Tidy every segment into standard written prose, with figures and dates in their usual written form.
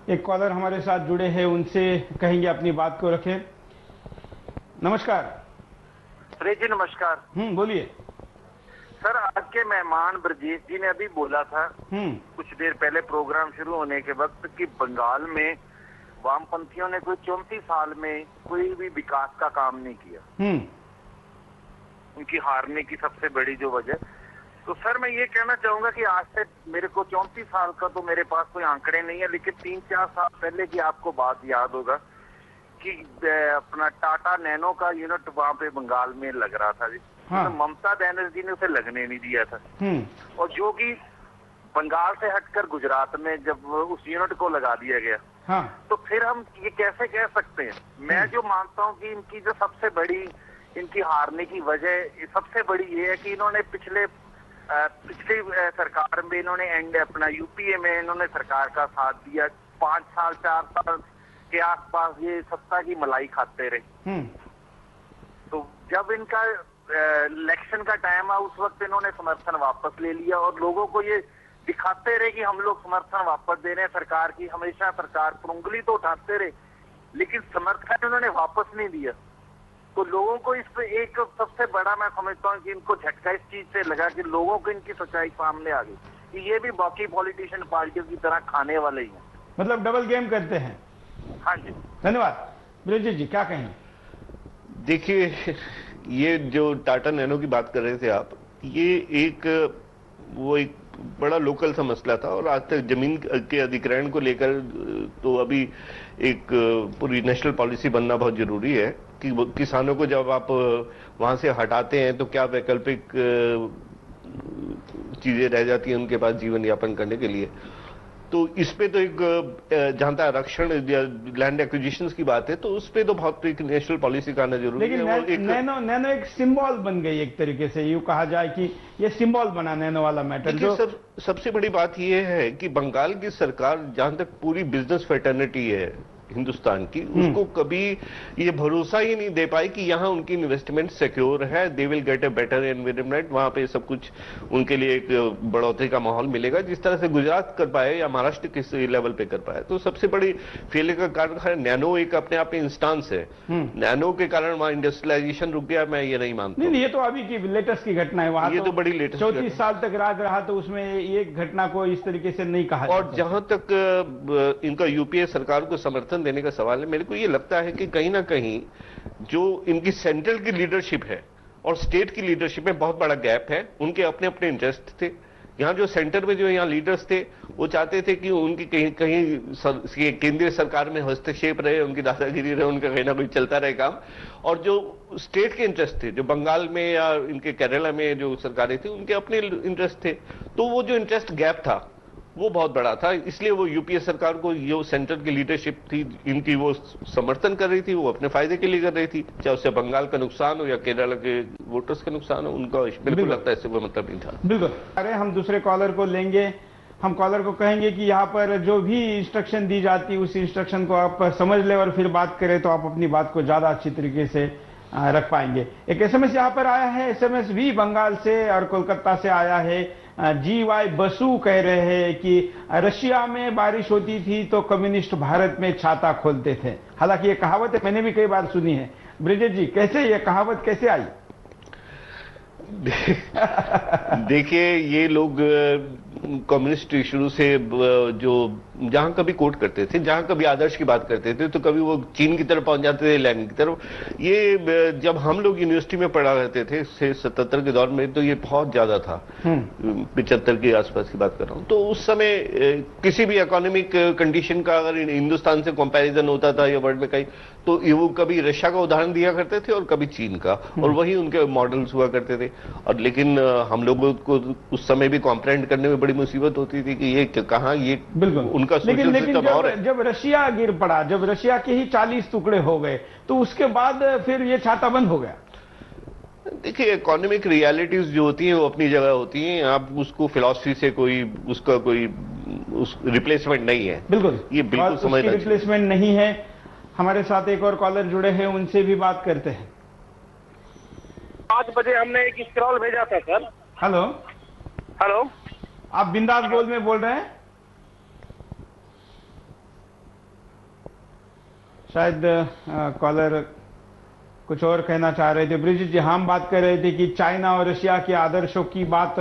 एक कॉलर हमारे साथ जुड़े हैं, उनसे कहेंगे अपनी बात को रखें। नमस्कार। अरे जी नमस्कार। बोलिए सर, आज के मेहमान ब्रजेश जी ने अभी बोला था कुछ देर पहले प्रोग्राम शुरू होने के वक्त कि बंगाल में वामपंथियों ने कोई 34 साल में कोई भी विकास का काम नहीं किया। उनकी हारने की सबसे बड़ी जो वजह। तो सर मैं ये कहना चाहूंगा कि आज से मेरे को 34 साल का तो मेरे पास कोई आंकड़े नहीं है, लेकिन 3-4 साल पहले की आपको बात याद होगा कि अपना टाटा नैनो का यूनिट वहां पे बंगाल में लग रहा था जी। हाँ। तो ममता बनर्जी ने उसे लगने नहीं दिया था। और जो कि बंगाल से हटकर गुजरात में जब उस यूनिट को लगा दिया गया, हाँ। तो फिर हम ये कैसे कह सकते हैं? मैं जो मानता हूँ कि इनकी जो सबसे बड़ी इनकी हारने की वजह सबसे बड़ी ये है कि इन्होंने पिछली सरकार में इन्होंने अपना यूपीए में इन्होंने सरकार का साथ दिया। 5 साल 4 साल के आसपास ये सत्ता की मलाई खाते रहे। तो जब इनका इलेक्शन का टाइम है उस वक्त इन्होंने समर्थन वापस ले लिया और लोगों को ये दिखाते रहे कि हम लोग समर्थन वापस दे रहे हैं सरकार की। हमेशा सरकार पर उंगली तो उठाते रहे, लेकिन समर्थन उन्होंने वापस नहीं दिया। तो लोगों को इस पे एक सबसे बड़ा मैं समझता हूँ कि इनको झटका इस चीज से लगा कि लोगों को इनकी सच्चाई सामने आ गई कि ये भी बाकी पॉलिटिशियन पार्टियों की तरह खाने वाले ही हैं। मतलब डबल गेम करते हैं। हाँ जी, धन्यवाद। ब्रजेश जी क्या कहेंगे? देखिए, ये जो टाटा नैनो की बात कर रहे थे आप, ये एक बड़ा लोकल सा मसला था और आज तक जमीन के अधिग्रहण को लेकर तो अभी एक पूरी नेशनल पॉलिसी बनना बहुत जरूरी है कि किसानों को जब आप वहां से हटाते हैं तो क्या वैकल्पिक चीजें रह जाती हैं उनके पास जीवन यापन करने के लिए। तो इस पे तो एक जहां तक आरक्षण लैंड एक्विजिशंस की बात है तो उस पे तो बहुत एक नेशनल पॉलिसी का आना जरूरी है। लेकिन नैनो एक सिंबल बन गई, एक तरीके से यूं कहा जाए कि ये सिंबल बना नैनो वाला मैटर। जो सबसे बड़ी बात यह है कि बंगाल की सरकार जहां तक पूरी बिजनेस फ्रेटर्निटी है हिंदुस्तान की, उसको कभी ये भरोसा ही नहीं दे पाई कि यहाँ उनकी इन्वेस्टमेंट सिक्योर है, they will get a better environment, वहां पे सब कुछ उनके लिए एक बढ़ोतरी का माहौल मिलेगा जिस तरह से गुजरात कर पाए या महाराष्ट्र किस लेवल पे कर पाए। तो सबसे बड़ी फेलियर का कारण है नैनो एक अपने आप में इंस्टांस है। नैनो के कारण वहां इंडस्ट्रियलाइजेशन रुक गया, मैं ये नहीं मानता। नहीं, ये तो अभी की लेटेस्ट की घटना है। वहां ये तो बड़ी लेटेस्ट 34 साल तक राज रहा तो उसमें एक घटना को इस तरीके से नहीं कहा। और जहां तक इनका यूपीए सरकार को समर्थन देने का सवाल है, मेरे को ये लगता है कि कहीं ना कहीं जो इनकी सेंट्रल की लीडरशिप है और स्टेट की लीडरशिप में बहुत बड़ा गैप है। उनके अपने अपने इंटरेस्ट थे। यहाँ जो सेंटर में जो यहाँ लीडर्स थे वो चाहते थे कि उनकी कहीं कहीं केंद्रीय सरकार में हस्तक्षेप रहे, उनकी दादागिरी रहे, उनका कहीं ना कोई चलता रहे काम। और जो स्टेट के इंटरेस्ट थे, जो बंगाल में या इनके केरला में जो सरकारें थी, उनके अपने इंटरेस्ट थे। तो वो जो इंटरेस्ट गैप था वो बहुत बड़ा था, इसलिए वो यूपीए सरकार को जो सेंटर की लीडरशिप थी इनकी वो समर्थन कर रही थी, वो अपने फायदे के लिए कर रही थी। चाहे उससे बंगाल का नुकसान हो या केरला के वोटर्स का नुकसान हो, उनका बिल्कुल लगता है इससे कोई मतलब नहीं था। बिल्कुल। अरे हम दूसरे कॉलर को लेंगे। हम कॉलर को कहेंगे कि यहाँ पर जो भी इंस्ट्रक्शन दी जाती है उस इंस्ट्रक्शन को आप समझ ले और फिर बात करें तो आप अपनी बात को ज्यादा अच्छी तरीके से रख पाएंगे। एक एसएमएस यहाँ पर आया है, एसएमएस भी बंगाल से और कोलकाता से आया है। GY बसु कह रहे हैं कि रशिया में बारिश होती थी तो कम्युनिस्ट भारत में छाता खोलते थे। हालांकि ये कहावत मैंने भी कई बार सुनी है। ब्रिजेश जी कैसे ये कहावत कैसे आई? देखिए, ये लोग कम्युनिस्ट शुरू से जो जहां कभी कोट करते थे, जहां कभी आदर्श की बात करते थे तो कभी वो चीन की तरफ पहुंच जाते थे, लेनिन की तरफ। ये जब हम लोग यूनिवर्सिटी में पढ़ा करते थे 77 के दौर में तो ये बहुत ज्यादा था। 75 के आसपास की बात कर रहा हूं। तो उस समय किसी भी इकोनॉमिक कंडीशन का अगर हिंदुस्तान से कंपैरिजन होता था या वर्ल्ड में कहीं, तो वो कभी रशिया का उदाहरण दिया करते थे और कभी चीन का, और वही उनके मॉडल्स हुआ करते थे। और लेकिन हम लोगों को उस समय भी कॉम्प्रेंड करने में बड़ी मुसीबत होती थी कि ये कहाँ ये बिल्कुल उनका लेकिन जब रशिया गिर पड़ा, जब रशिया के ही 40 टुकड़े हो गए तो उसके बाद फिर ये छाता बंद हो गया। देखिए, इकोनॉमिक रियलिटीज जो होती हैं वो अपनी जगह होती हैं। आप उसको फिलॉसफी से उसका कोई रिप्लेसमेंट नहीं है। बिल्कुल, ये बिल्कुल समझना चाहिए, रिप्लेसमेंट नहीं है। हमारे साथ एक और कॉलर जुड़े हैं, उनसे भी बात करते हैं। 5 बजे हमने एक स्क्रॉल भेजा था सर। हेलो हेलो, आप बिंदास बोल में बोल रहे हैं? शायद कॉलर कुछ और कहना चाह रहे थे। ब्रिजेश जी, हम बात कर रहे थे कि चाइना और रशिया के आदर्शों की बात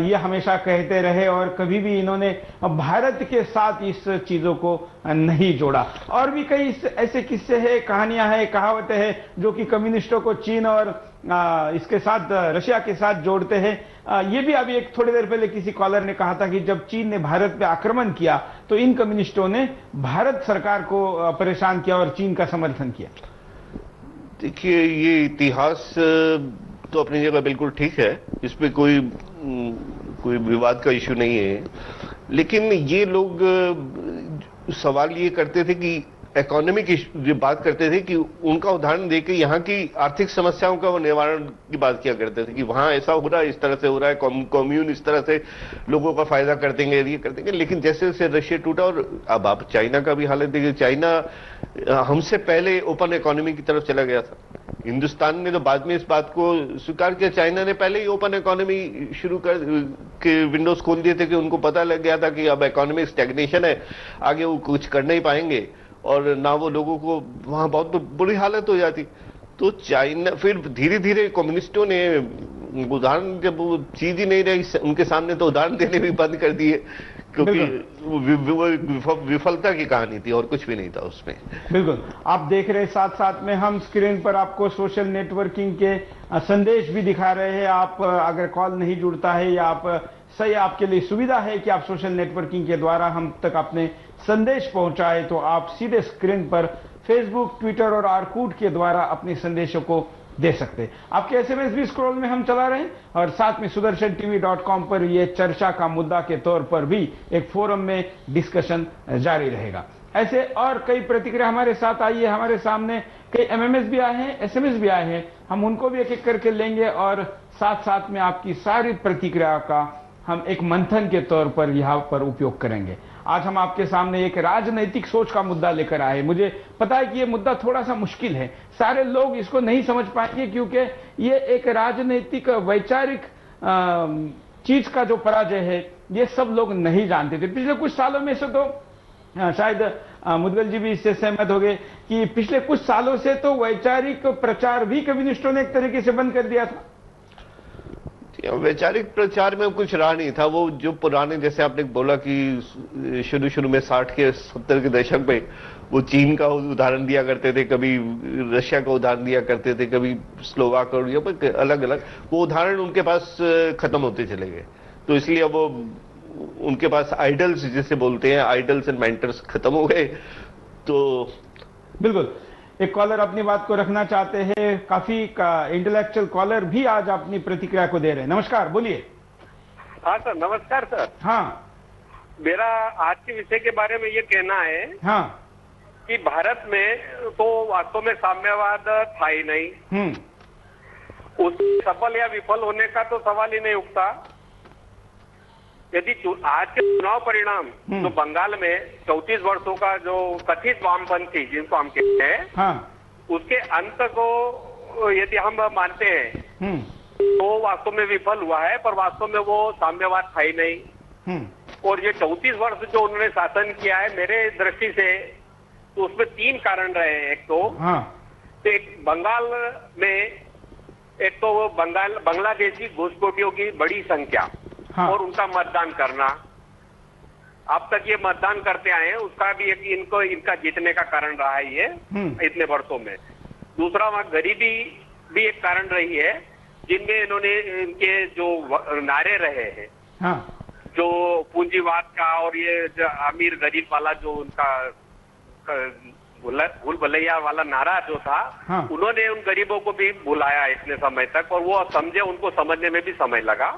ये हमेशा कहते रहे और कभी भी इन्होंने भारत के साथ इस चीजों को नहीं जोड़ा। और भी कई ऐसे किस्से हैं, कहानियां हैं, कहावतें हैं जो कि कम्युनिस्टों को चीन और इसके साथ रशिया के साथ जोड़ते हैं। ये भी अभी एक थोड़ी देर पहले किसी कॉलर ने कहा था कि जब चीन ने भारत पे आक्रमण किया तो इन कम्युनिस्टों ने भारत सरकार को परेशान किया और चीन का समर्थन किया। देखिए, ये इतिहास तो अपनी जगह बिल्कुल ठीक है, इसमें कोई विवाद का इश्यू नहीं है। लेकिन ये लोग सवाल ये करते थे कि इकोनॉमिक जो बात करते थे कि उनका उदाहरण देके यहाँ की आर्थिक समस्याओं का वो निवारण की बात किया करते थे कि वहां ऐसा हो रहा है, इस तरह से हो रहा है, कम्यून इस तरह से लोगों का फायदा कर देंगे, ये कर देंगे। लेकिन जैसे जैसे रशिया टूटा, और अब आप चाइना का भी हालत देखिए, चाइना हमसे पहले ओपन इकोनॉमी की तरफ चला गया था। हिंदुस्तान ने तो बाद में इस बात को स्वीकार किया, चाइना ने पहले ही ओपन इकोनॉमी शुरू कर के विंडोज खोल दिए थे कि उनको पता लग गया था कि अब इकोनॉमिक स्टैग्नेशन है, आगे वो कुछ कर नहीं पाएंगे और ना वो लोगों को वहां बहुत बुरी हालत हो जाती। तो चाइना फिर धीरे धीरे कम्युनिस्टों ने उदाहरण, जब वो चीज ही नहीं रही उनके सामने, तो उदाहरण देने भी बंद कर दिए, क्योंकि वो विफलता की कहानी थी और कुछ भी नहीं था उसमें। बिल्कुल, आप देख रहे साथ साथ में हम स्क्रीन पर आपको सोशल नेटवर्किंग के संदेश भी दिखा रहे हैं। आप अगर कॉल नहीं जुड़ता है या आप सही, आपके लिए सुविधा है कि आप सोशल नेटवर्किंग के द्वारा हम तक अपने संदेश पहुंचाए, तो आप सीधे स्क्रीन पर फेसबुक, ट्विटर और आर्कूट के द्वारा अपने संदेशों को दे सकते हैं। आपके एसएमएस भी स्क्रॉल में हम चला रहे हैं और साथ में sudarshan-tv.com पर ये चर्चा का मुद्दा के तौर पर भी एक फोरम में डिस्कशन जारी रहेगा। ऐसे और कई प्रतिक्रिया हमारे साथ आई है, हमारे सामने कई एमएमएस भी आए हैं, एसएमएस भी आए हैं, हम उनको भी एक एक करके लेंगे और साथ साथ में आपकी सारी प्रतिक्रिया का हम एक मंथन के तौर पर यहाँ पर उपयोग करेंगे। आज हम आपके सामने एक राजनैतिक सोच का मुद्दा लेकर आए। मुझे पता है कि ये मुद्दा थोड़ा सा मुश्किल है, सारे लोग इसको नहीं समझ पाएंगे, क्योंकि ये एक राजनैतिक वैचारिक चीज का जो पराजय है ये सब लोग नहीं जानते थे। पिछले कुछ सालों में से तो शायद मुदगल जी भी इससे सहमत हो गए कि पिछले कुछ सालों से तो वैचारिक प्रचार भी कम्युनिस्टों ने एक तरीके से बंद कर दिया था। वैचारिक प्रचार में कुछ रहा नहीं था। वो जो पुराने, जैसे आपने बोला कि शुरू में 60 के 70 के दशक में वो चीन का उदाहरण दिया करते थे, कभी रशिया का उदाहरण दिया करते थे, कभी स्लोवाक और अलग अलग, वो उदाहरण उनके पास खत्म होते चले गए। तो इसलिए वो उनके पास आइडल्स जिसे बोलते हैं, आइडल्स एंड मेंटर्स खत्म हो गए। तो बिल्कुल, एक कॉलर अपनी बात को रखना चाहते हैं, काफी इंटेलेक्चुअल कॉलर भी आज अपनी प्रतिक्रिया को दे रहे हैं। नमस्कार, बोलिए। हाँ सर, नमस्कार सर। हाँ, मेरा आज के विषय के बारे में ये कहना है हाँ, कि भारत में तो वास्तव में साम्यवाद था ही नहीं। उस सफल या विफल होने का तो सवाल ही नहीं उठता। यदि आज के चुनाव परिणाम जो बंगाल में 34 वर्षों का जो कथित वामपंथी जिनको हम कहते हैं, हाँ, उसके अंत को यदि हम मानते हैं तो वास्तव में विफल हुआ है, पर वास्तव में वो साम्यवाद था ही नहीं। और ये 34 वर्ष जो उन्होंने शासन किया है, मेरे दृष्टि से तो उसमें 3 कारण रहे हैं। एक तो एक बंगाल में, एक तो बांग्लादेशी घुसपैठियों की बड़ी संख्या और उनका मतदान करना, अब तक ये मतदान करते आए हैं, उसका भी एक इनका जीतने का कारण रहा है ये इतने वर्षों में। दूसरा, वहां गरीबी भी एक कारण रही है, जिनमें इन्होंने इनके जो नारे रहे हैं, जो पूंजीवाद का और ये अमीर गरीब वाला जो उनका भूल भुलैया वाला नारा जो था, उन्होंने उन गरीबों को भी बुलाया इतने समय तक, और वो समझे, उनको समझने में भी समय लगा।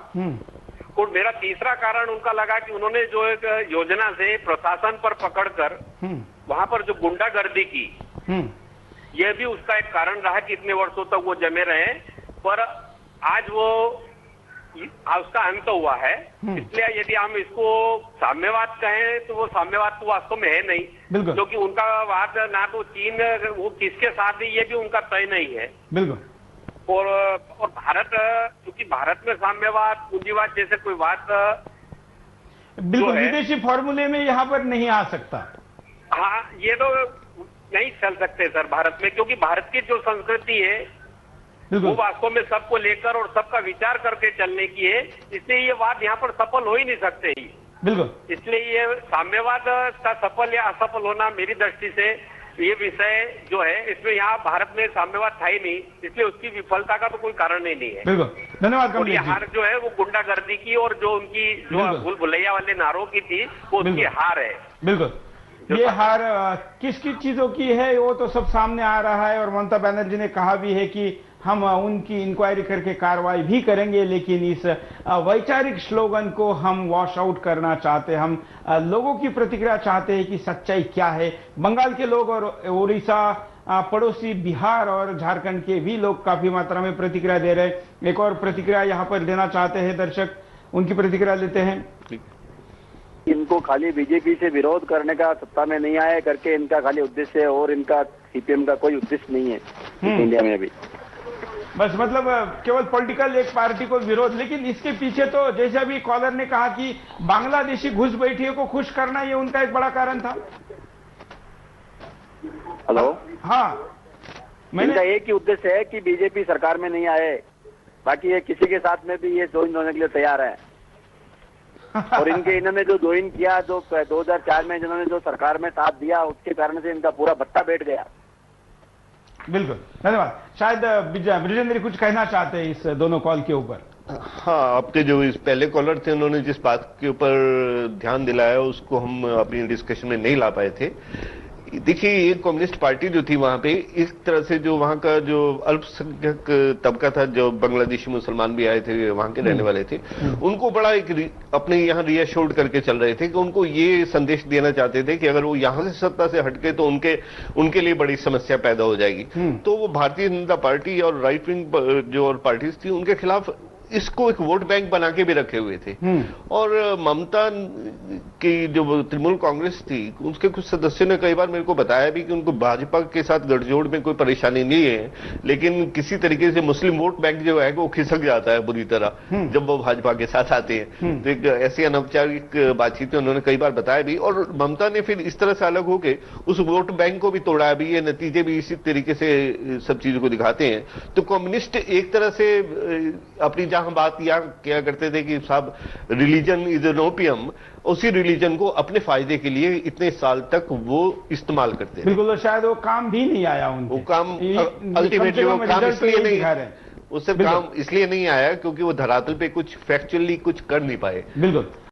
और मेरा तीसरा कारण उनका लगा कि उन्होंने जो एक योजना से प्रशासन पर पकड़कर वहां पर जो गुंडागर्दी की, यह भी उसका एक कारण रहा कि इतने वर्षों तक वो जमे रहे। पर आज वो उसका अंत हुआ है। इसलिए यदि हम इसको साम्यवाद कहें तो वो साम्यवाद तो वास्तव में है नहीं, क्योंकि उनका वाद ना तो चीन वो किसके साथ है ये भी उनका तय नहीं है। बिल्कुल। और भारत, क्योंकि भारत में साम्यवाद, पूंजीवाद जैसे कोई बात बिल्कुल विदेशी फॉर्मूले में यहाँ पर नहीं आ सकता। हाँ, ये तो नहीं चल सकते सर भारत में, क्योंकि भारत की जो संस्कृति है वो वास्तव में सबको लेकर और सबका विचार करके चलने की है, इसलिए ये बात यहाँ पर सफल हो ही नहीं सकते ही। बिल्कुल। इसलिए ये साम्यवाद का सफल या असफल होना मेरी दृष्टि से ये विषय जो है इसमें यहाँ भारत में साम्यवाद था ही नहीं, इसलिए उसकी विफलता का तो कोई कारण ही नहीं है। बिल्कुल, धन्यवाद। और ये हार जो है वो गुंडागर्दी की और जो उनकी जो भूल भुलैया वाले नारों की थी वो उसकी हार है। बिल्कुल, ये हार किस किस चीजों की है वो तो सब सामने आ रहा है, और ममता बनर्जी ने कहा भी है कि हम उनकी इंक्वायरी करके कार्रवाई भी करेंगे, लेकिन इस वैचारिक स्लोगन को हम वॉश आउट करना चाहते हैं। हम लोगों की प्रतिक्रिया चाहते हैं कि सच्चाई क्या है। बंगाल के लोग और उड़ीसा, पड़ोसी बिहार और झारखंड के भी लोग काफी मात्रा में प्रतिक्रिया दे रहे हैं। एक और प्रतिक्रिया यहाँ पर देना चाहते हैं दर्शक, उनकी प्रतिक्रिया लेते हैं। इनको खाली बीजेपी से विरोध करने का, सत्ता में नहीं आए करके इनका खाली उद्देश्य है, और इनका सीपीएम का कोई उद्देश्य नहीं है इंडिया में अभी। बस मतलब केवल पॉलिटिकल एक पार्टी को विरोध, लेकिन इसके पीछे तो जैसे अभी कॉलर ने कहा कि बांग्लादेशी घुसपैठियों को खुश करना ये उनका एक बड़ा कारण था। हेलो, हाँ, इनका एक ही उद्देश्य है कि बीजेपी सरकार में नहीं आए, बाकी ये किसी के साथ में भी ये ज्वाइन होने के लिए तैयार है। और इन्होंने जो ज्वाइन किया, जो 2004 में जिन्होंने जो सरकार में साथ दिया, उसके कारण से इनका पूरा भत्ता बैठ गया। बिल्कुल, धन्यवाद। शायद ब्रिजेंद्र कुछ कहना चाहते हैं इस दोनों कॉल के ऊपर। हाँ, आपके जो इस पहले कॉलर थे उन्होंने जिस बात के ऊपर ध्यान दिलाया उसको हम अपनी डिस्कशन में नहीं ला पाए थे। देखिए, ये कम्युनिस्ट पार्टी जो थी वहां पे, इस तरह से जो वहां का जो अल्पसंख्यक तबका था, जो बांग्लादेशी मुसलमान भी आए थे, वहां के रहने वाले थे, उनको बड़ा एक अपने यहाँ रिएश्योर्ड करके चल रहे थे कि उनको ये संदेश देना चाहते थे कि अगर वो यहाँ से सत्ता से हटके तो उनके लिए बड़ी समस्या पैदा हो जाएगी। तो वो भारतीय जनता पार्टी और राइट विंग जो और पार्टीज थी उनके खिलाफ इसको एक वोट बैंक बना के भी रखे हुए थे। और ममता की जो तृणमूल कांग्रेस थी, उसके कुछ सदस्यों ने कई बार मेरे को बताया भी कि उनको भाजपा के साथ गठजोड़ में कोई परेशानी नहीं है, लेकिन किसी तरीके से मुस्लिम वोट बैंक जो है वो खिसक जाता है बुरी तरह जब वो भाजपा के साथ आते हैं। तो एक ऐसी अनौपचारिक बातचीत में उन्होंने कई बार बताया भी, और ममता ने फिर इस तरह से अलग होकर उस वोट बैंक को भी तोड़ा भी। ये नतीजे भी इसी तरीके से सब चीजों को दिखाते हैं। तो कम्युनिस्ट एक तरह से अपनी हम बात यहाँ क्या करते थे कि साहब रिलीजन इज एन ओपियम, उसी रिलीजन को अपने फायदे के लिए इतने साल तक वो इस्तेमाल करते हैं। बिल्कुल, शायद वो काम भी नहीं आया उनको। वो काम अल्टीमेटली वो काम इसलिए नहीं, उससे काम इसलिए नहीं आया क्योंकि वो धरातल पे कुछ फैक्चुअली कुछ कर नहीं पाए। बिल्कुल।